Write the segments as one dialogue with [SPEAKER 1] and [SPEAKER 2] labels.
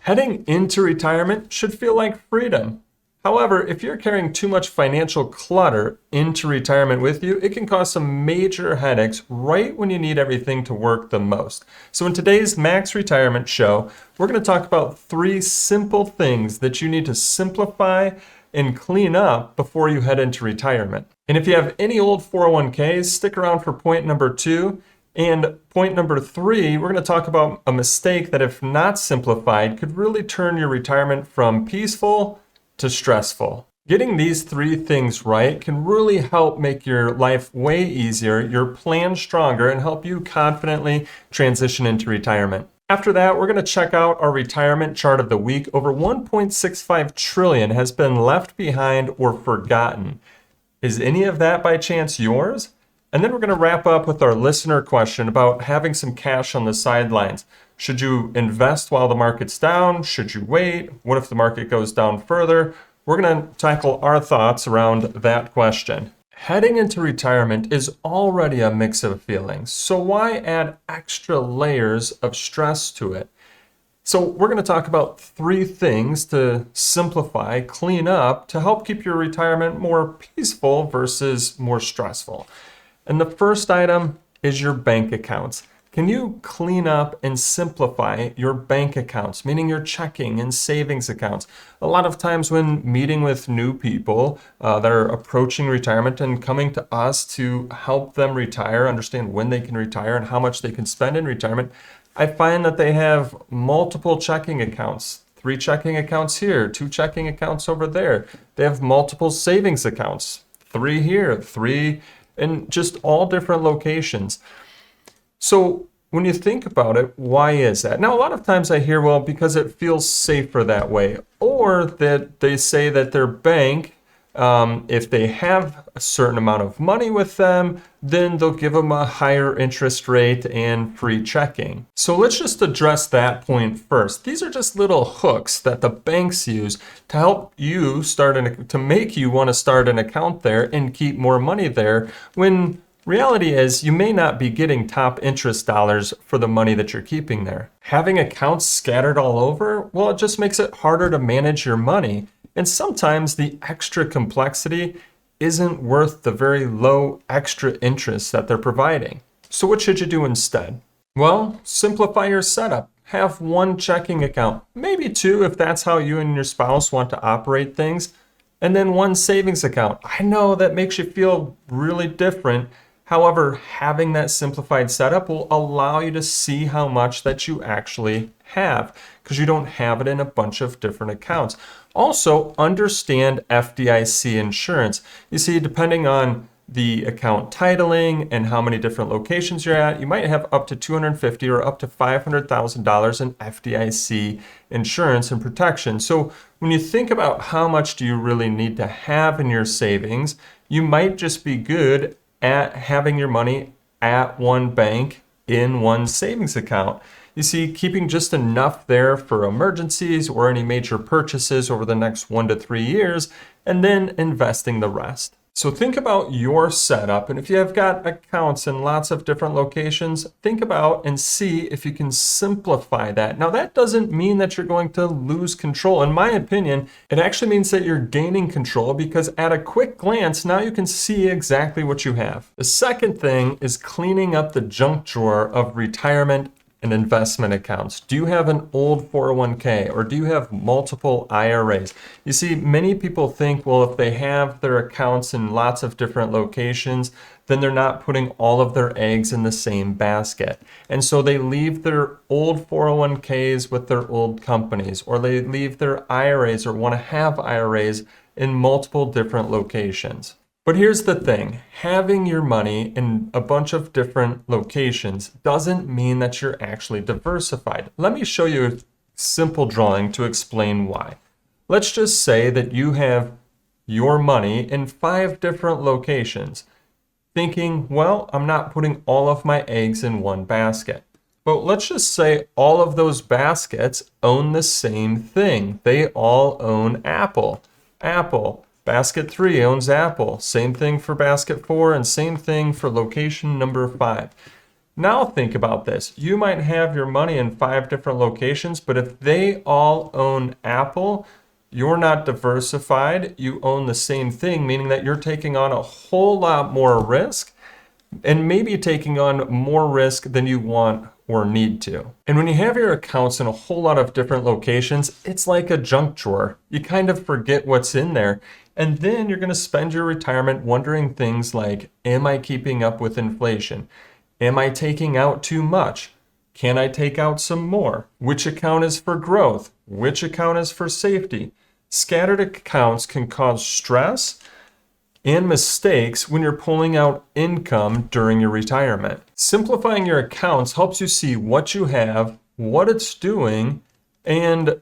[SPEAKER 1] Heading into retirement should feel like freedom. However, if you're carrying too much financial clutter into retirement with you, it can cause some major headaches right when you need everything to work the most. So in today's Max Retirement Show, we're going to talk about 3 simple things that you need to simplify and clean up before you head into retirement. And if you have any old 401ks, stick around for point number 2. And point number 3, we're going to talk about a mistake that, if not simplified, could really turn your retirement from peaceful to stressful. Getting these 3 things right can really help make your life way easier, your plan stronger, and help you confidently transition into retirement. After that, we're going to check out our retirement chart of the week. Over 1.65 trillion has been left behind or forgotten. Is any of that by chance yours? And then we're going to wrap up with our listener question about having some cash on the sidelines. Should you invest while the market's down? Should you wait? What if the market goes down further? We're going to tackle our thoughts around that question. Heading into retirement is already a mix of feelings, so why add extra layers of stress to it? So we're going to talk about 3 things to simplify, clean up, to help keep your retirement more peaceful versus more stressful. And the first item is your bank accounts. Can you clean up and simplify your bank accounts, meaning your checking and savings accounts? A lot of times when meeting with new people that are approaching retirement and coming to us to help them retire, understand when they can retire and how much they can spend in retirement, I find that they have multiple checking accounts. 3 checking accounts here, 2 checking accounts over there. They have multiple savings accounts, 3 here, 3 in just all different locations. So when you think about it, why is that? Now, a lot of times I hear, well, because it feels safer that way, or that they say that their bank, if they have a certain amount of money with them, then they'll give them a higher interest rate and free checking. So let's just address that point first. These are just little hooks that the banks use to help you to make you want to start an account there and keep more money there, when reality is you may not be getting top interest dollars for the money that you're keeping there. Having accounts scattered all over, well, it just makes it harder to manage your money. And sometimes the extra complexity isn't worth the very low extra interest that they're providing. So what should you do instead? Well, simplify your setup. Have 1 checking account, maybe 2 if that's how you and your spouse want to operate things, and then 1 savings account. I know that makes you feel really different. However, having that simplified setup will allow you to see how much that you actually have, because you don't have it in a bunch of different accounts. Also, understand FDIC insurance. You see, depending on the account titling and how many different locations you're at, you might have up to $250,000 or up to $500,000 in FDIC insurance and protection. So when you think about how much do you really need to have in your savings, you might just be good at having your money at 1 bank in 1 savings account. You see, keeping just enough there for emergencies or any major purchases over the next 1 to 3 years, and then investing the rest. So think about your setup, and if you have got accounts in lots of different locations, think about and see if you can simplify that. Now, that doesn't mean that you're going to lose control. In my opinion, it actually means that you're gaining control, because at a quick glance, now you can see exactly what you have. The second thing is cleaning up the junk drawer of retirement and investment accounts. Do you have an old 401k, or do you have multiple IRAs? You see, many people think, well, if they have their accounts in lots of different locations, then they're not putting all of their eggs in the same basket. And so they leave their old 401ks with their old companies, or they leave their IRAs or want to have IRAs in multiple different locations. But here's the thing, having your money in a bunch of different locations doesn't mean that you're actually diversified. Let me show you a simple drawing to explain why. Let's just say that you have your money in 5 different locations, thinking, well, I'm not putting all of my eggs in 1 basket. But let's just say all of those baskets own the same thing. They all own Apple. Basket 3 owns Apple. Same thing for basket 4, and same thing for location number 5. Now think about this. You might have your money in 5 different locations, but if they all own Apple, you're not diversified. You own the same thing, meaning that you're taking on a whole lot more risk and maybe taking on more risk than you want or need to. And when you have your accounts in a whole lot of different locations, it's like a junk drawer. You kind of forget what's in there. And then you're going to spend your retirement wondering things like, am I keeping up with inflation? Am I taking out too much? Can I take out some more? Which account is for growth? Which account is for safety? Scattered accounts can cause stress and mistakes when you're pulling out income during your retirement. Simplifying your accounts helps you see what you have, what it's doing, and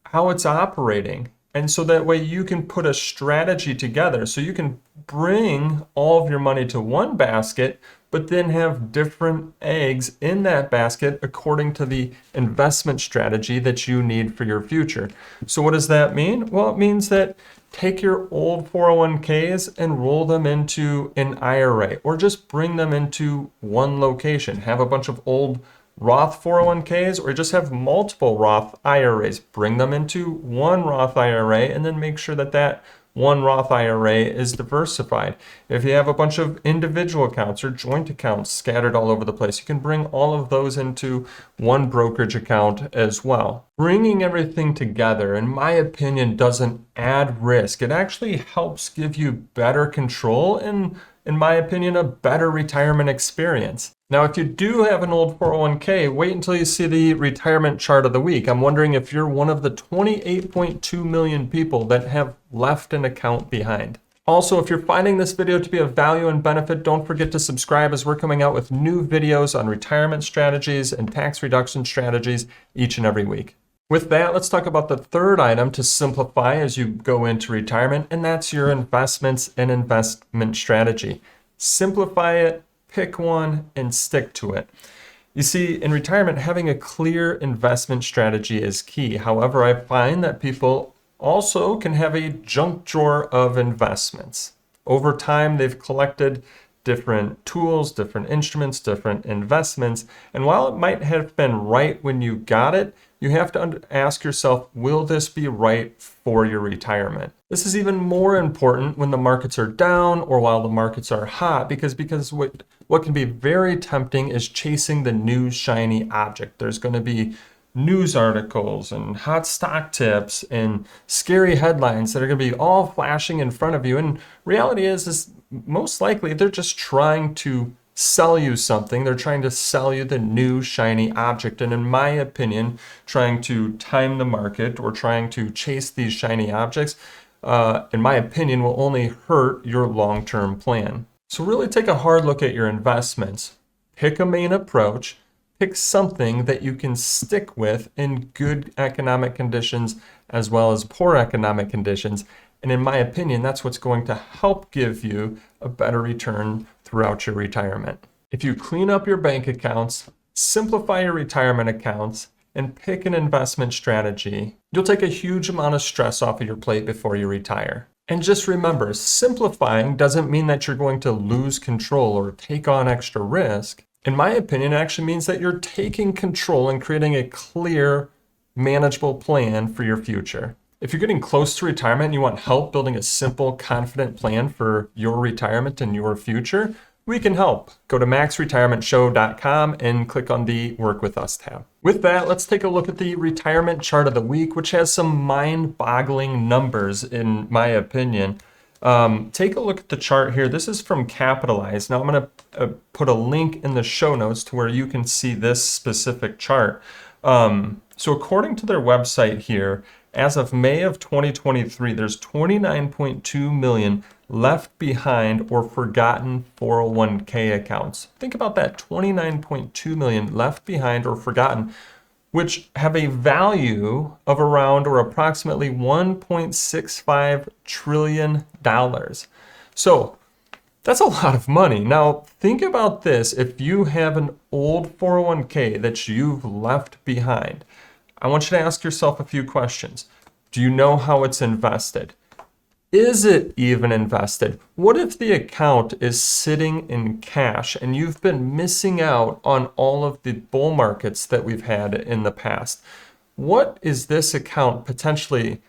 [SPEAKER 1] how it's operating. And so that way you can put a strategy together. So you can bring all of your money to one basket, but then have different eggs in that basket according to the investment strategy that you need for your future. So what does that mean? Well, it means that take your old 401ks and roll them into an IRA, or just bring them into one location. Have a bunch of old Roth 401ks, or just have multiple Roth IRAs. Bring them into one Roth IRA, and then make sure that that one Roth IRA is diversified. If you have a bunch of individual accounts or joint accounts scattered all over the place, you can bring all of those into one brokerage account as well. Bringing everything together, in my opinion, doesn't add risk. It actually helps give you better control and, in my opinion, a better retirement experience. Now, if you do have an old 401k, wait until you see the retirement chart of the week. I'm wondering if you're one of the 28.2 million people that have left an account behind. Also, if you're finding this video to be of value and benefit, don't forget to subscribe, as we're coming out with new videos on retirement strategies and tax reduction strategies each and every week. With that, let's talk about the third item to simplify as you go into retirement, and that's your investments and investment strategy. Simplify it, pick one, and stick to it. You see, in retirement, having a clear investment strategy is key. However, I find that people also can have a junk drawer of investments. Over time, they've collected different tools, different instruments, different investments. And while it might have been right when you got it, you have to ask yourself, will this be right for your retirement? This is even more important when the markets are down or while the markets are hot, because what can be very tempting is chasing the new shiny object. There's going to be news articles and hot stock tips and scary headlines that are going to be all flashing in front of you. And reality is most likely they're just trying to sell you something. They're trying to sell you the new shiny object. And in my opinion, trying to time the market or trying to chase these shiny objects, in my opinion, will only hurt your long-term plan. So really take a hard look at your investments. Pick a main approach. Pick something that you can stick with in good economic conditions as well as poor economic conditions. And in my opinion, that's what's going to help give you a better return throughout your retirement. If you clean up your bank accounts, simplify your retirement accounts, and pick an investment strategy, you'll take a huge amount of stress off of your plate before you retire. And just remember, simplifying doesn't mean that you're going to lose control or take on extra risk. In my opinion, it actually means that you're taking control and creating a clear, manageable plan for your future. If you're getting close to retirement and you want help building a simple, confident plan for your retirement and your future, we can help. Go to maxretirementshow.com and click on the Work With Us tab. With that, let's take a look at the retirement chart of the week, which has some mind-boggling numbers, in my opinion. Take a look at the chart here. This is from Capitalize. Now I'm going to put a link in the show notes to where you can see this specific chart. So according to their website here, as of May of 2023, there's 29.2 million left behind or forgotten 401k accounts. Think about that, 29.2 million left behind or forgotten, which have a value of around or approximately $1.65 trillion. So that's a lot of money. Now, think about this. If you have an old 401k that you've left behind, I want you to ask yourself a few questions. Do you know how it's invested? Is it even invested? What if the account is sitting in cash and you've been missing out on all of the bull markets that we've had in the past? What is this account potentially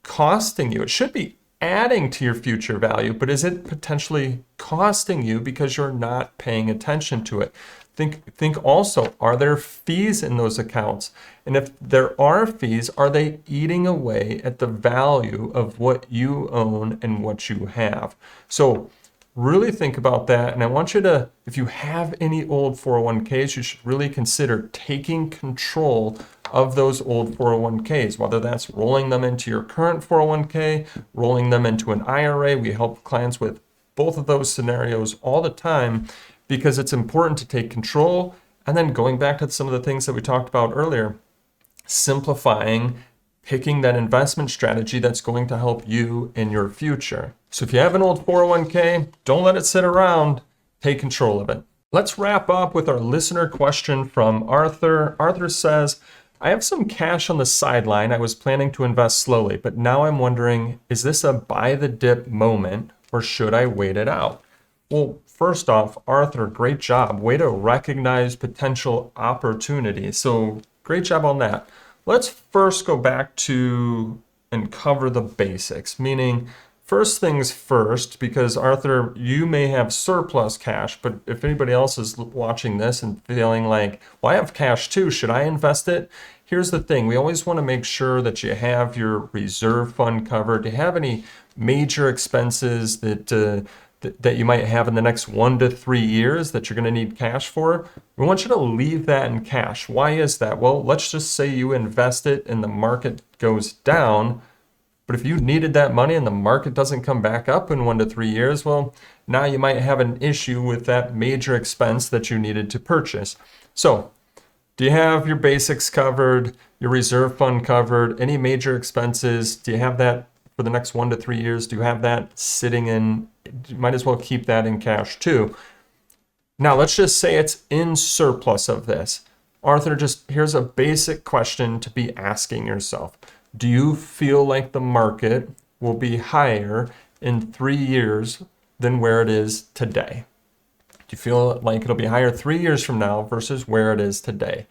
[SPEAKER 1] costing you? It should be adding to your future value, but is it potentially costing you because you're not paying attention to it? Think also, are there fees in those accounts? And if there are fees, are they eating away at the value of what you own and what you have? So really think about that. And I want you to, if you have any old 401ks, you should really consider taking control of those old 401ks, whether that's rolling them into your current 401k, rolling them into an IRA. We help clients with both of those scenarios all the time, because it's important to take control. And then going back to some of the things that we talked about earlier, simplifying, picking that investment strategy that's going to help you in your future. So if you have an old 401k, don't let it sit around, take control of it. Let's wrap up with our listener question from Arthur. Arthur says, I have some cash on the sideline. I was planning to invest slowly, but now I'm wondering, is this a buy the dip moment or should I wait it out? Well, first off, Arthur, great job. Way to recognize potential opportunity. So great job on that. Let's first go back to and cover the basics, meaning first things first, because Arthur, you may have surplus cash, but if anybody else is watching this and feeling like, well, I have cash too, should I invest it? Here's the thing. We always want to make sure that you have your reserve fund covered. Do you have any major expenses that you might have in the next 1 to 3 years that you're going to need cash for? We want you to leave that in cash. Why is that? Well, let's just say you invest it and the market goes down, but if you needed that money and the market doesn't come back up in 1 to 3 years, well, now you might have an issue with that major expense that you needed to purchase. So, do you have your basics covered, your reserve fund covered, any major expenses? Do you have that for the next 1 to 3 years? Do you have that sitting in? You might as well keep that in cash too. Now, let's just say it's in surplus of this. Arthur, just here's a basic question to be asking yourself. Do you feel like the market will be higher in 3 years than where it is today? Do you feel like it'll be higher 3 years from now versus where it is today?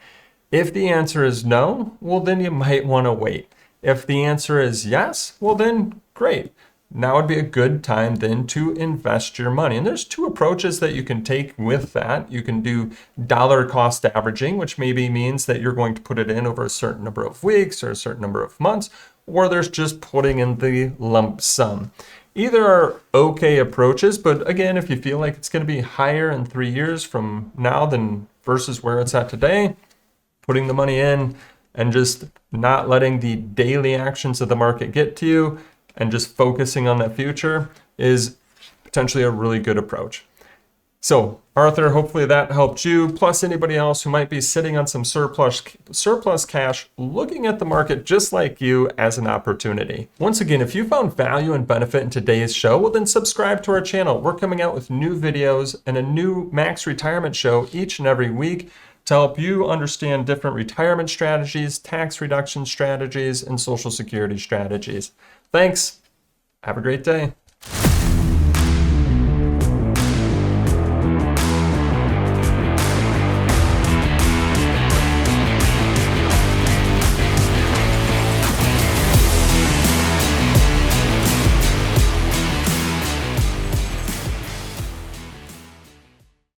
[SPEAKER 1] If the answer is no, well, then you might want to wait. If the answer is yes, well, then great. Now would be a good time then to invest your money. And there's 2 approaches that you can take with that. You can do dollar cost averaging, which maybe means that you're going to put it in over a certain number of weeks or a certain number of months, or there's just putting in the lump sum. Either are okay approaches, but again, if you feel like it's going to be higher in 3 years from now than versus where it's at today, putting the money in and just not letting the daily actions of the market get to you and just focusing on that future is potentially a really good approach. So, Arthur, hopefully that helped you, plus anybody else who might be sitting on some surplus cash, looking at the market just like you as an opportunity. Once again, if you found value and benefit in today's show, well then subscribe to our channel. We're coming out with new videos and a new Max Retirement show each and every week to help you understand different retirement strategies, tax reduction strategies, and Social Security strategies. Thanks. Have a great day.